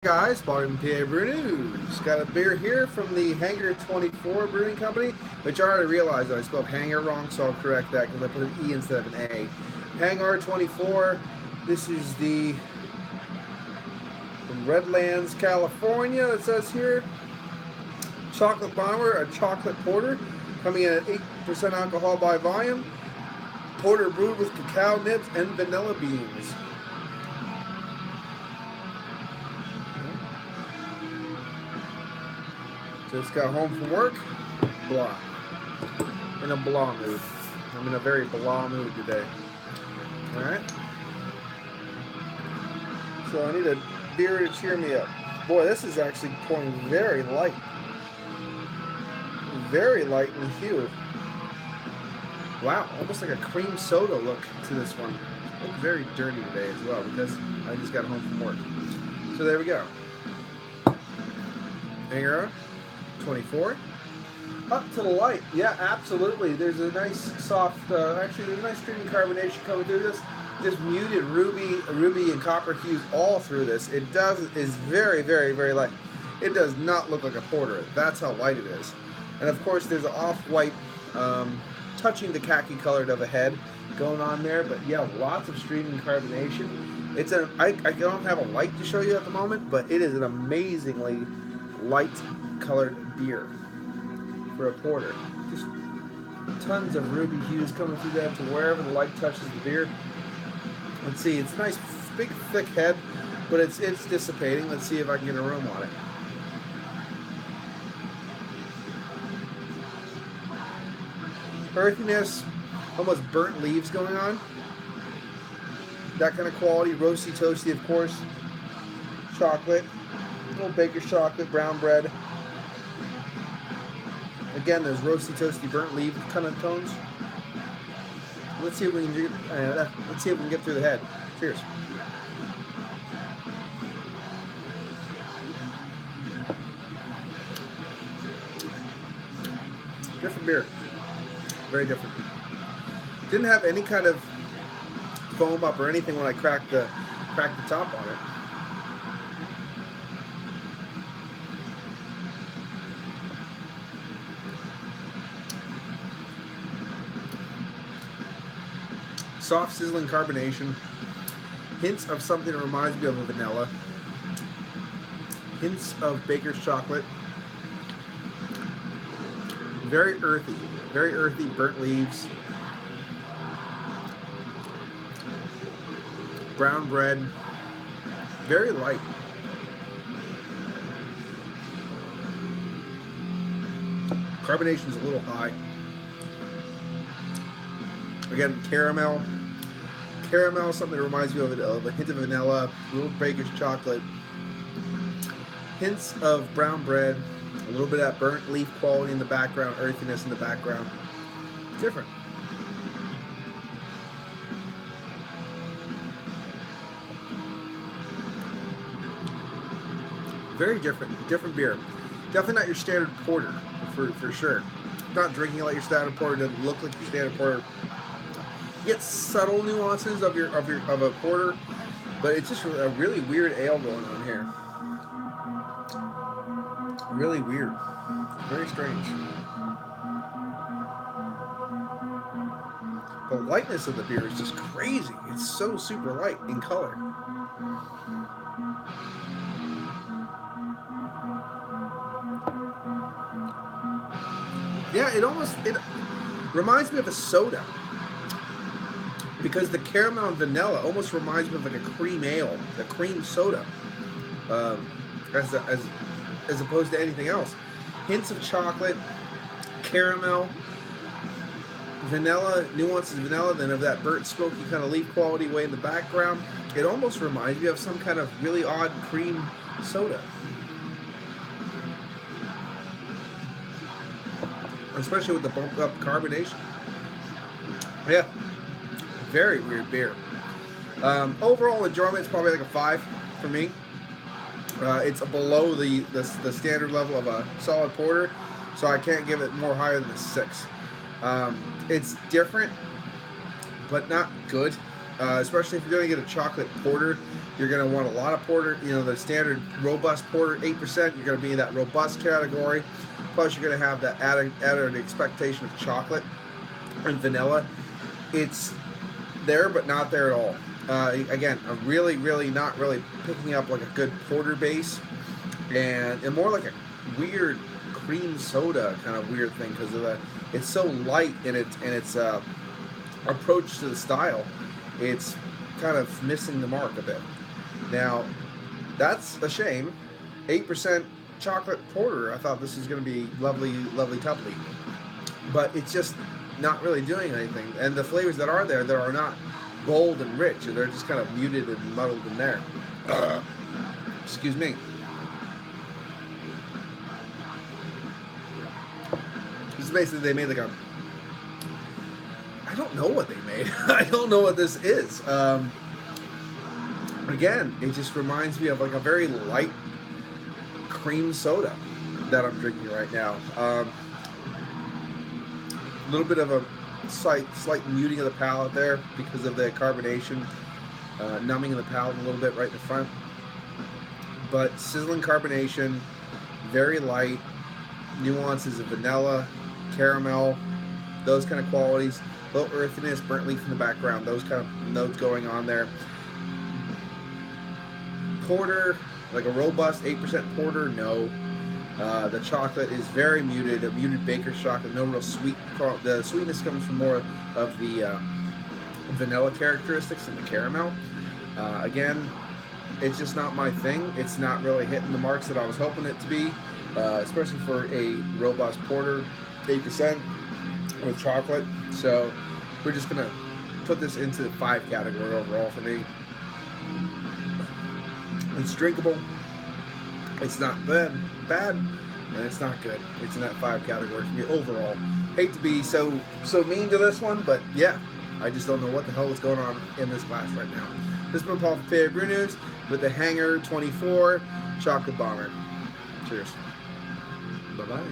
Guys, welcome to PABrewNews. Got a beer here from the Hangar 24 Brewing Company, which I already realized that I spelled Hangar wrong, so I'll correct that because I put an E instead of an A. Hangar 24. This is the from Redlands, California. It says here, chocolate bomber, a chocolate porter, coming in at 8% alcohol by volume. Porter brewed with cacao nibs and vanilla beans. Just got home from work, blah. In a blah mood. I'm in a very blah mood today. Alright? So I need a beer to cheer me up. Boy, this is actually pouring very light. Very light in hue. Wow, almost like a cream soda look to this one. I look very dirty today as well because I just got home from work. So there we go. Hangar 24. Up to the light. Yeah, absolutely. There's a nice soft, actually there's a nice streaming carbonation coming through this. Just muted ruby and copper hues all through this. It is very, very, very light. It does not look like a porter. That's how light it is. And of course there's an off-white, touching the khaki colored of a head going on there. But yeah, lots of streaming carbonation. I don't have a light to show you at the moment, but it is an amazingly light colored beer for a porter. Just tons of ruby hues coming through that to wherever the light touches the beer. Let's see, it's a nice big thick head, but it's dissipating. Let's see if I can get a room on it. Earthiness, almost burnt leaves going on. That kind of quality, roasty toasty of course. Chocolate, a little baker's chocolate, brown bread. Again, there's roasty, toasty, burnt leaf kind of tones. Let's see if we can get through the head. Cheers. Different beer. Very different. Didn't have any kind of foam up or anything when I cracked the top on it. Soft, sizzling carbonation. Hints of something that reminds me of a vanilla. Hints of baker's chocolate. Very earthy, burnt leaves. Brown bread. Very light. Carbonation's a little high. Again, caramel, something that reminds me of a hint of vanilla, a little baker's chocolate, hints of brown bread, a little bit of that burnt leaf quality in the background, earthiness in the background. Different. Very different beer. Definitely not your standard porter, for sure. Not drinking like your standard porter, doesn't look like your standard porter. You get subtle nuances of a porter, but it's just a really weird ale going on here. Really weird. Very strange. The lightness of the beer is just crazy. It's so super light in color. Yeah, it reminds me of a soda. Because the caramel and vanilla almost reminds me of like a cream ale, a cream soda, as opposed to anything else. Hints of chocolate, caramel, vanilla, nuances of vanilla, then of that burnt, smoky kind of leaf quality way in the background. It almost reminds me of some kind of really odd cream soda. Especially with the bumped up carbonation. Yeah. Very weird beer. Overall enjoyment is probably like a 5 for me. It's below the standard level of a solid porter, so I can't give it more higher than a 6. It's different, but not good. Especially if you're going to get a chocolate porter, You're going to want a lot of porter. You know, the standard robust porter, 8%. You're going to be in that robust category. Plus, you're going to have that added expectation of chocolate and vanilla. It's there, but not there at all. Again, I'm really not really picking up like a good porter base, and more like a weird cream soda kind of weird thing because of it's so light in its approach to the style. It's kind of missing the mark a bit. Now, that's a shame. 8% chocolate porter. I thought this was going to be lovely tubbly, but it's just not really doing anything. And the flavors that are there are not bold and rich, and they're just kind of muted and muddled in there. Excuse me. This is basically, they made like a, I don't know what they made. I don't know what this is. Again, it just reminds me of like a very light cream soda that I'm drinking right now. A little bit of a slight muting of the palate there because of the carbonation, numbing of the palate a little bit right in the front. But sizzling carbonation, very light, nuances of vanilla, caramel, those kind of qualities, little earthiness, burnt leaf in the background, those kind of notes going on there. Porter, like a robust 8% porter, no. The chocolate is very muted, a muted baker's chocolate, no real sweet. The sweetness comes from more of the vanilla characteristics and the caramel. Again, it's just not my thing. It's not really hitting the marks that I was hoping it to be, especially for a robust porter, 8% with chocolate. So we're just gonna put this into the 5 category overall for me. It's drinkable. It's not bad, and it's not good. It's in that 5 category for me overall. Hate to be so mean to this one, but yeah, I just don't know what the hell is going on in this class right now. This has been Paul from PABrewNews with the Hangar 24 Chocolate Bomber. Cheers. Bye-bye.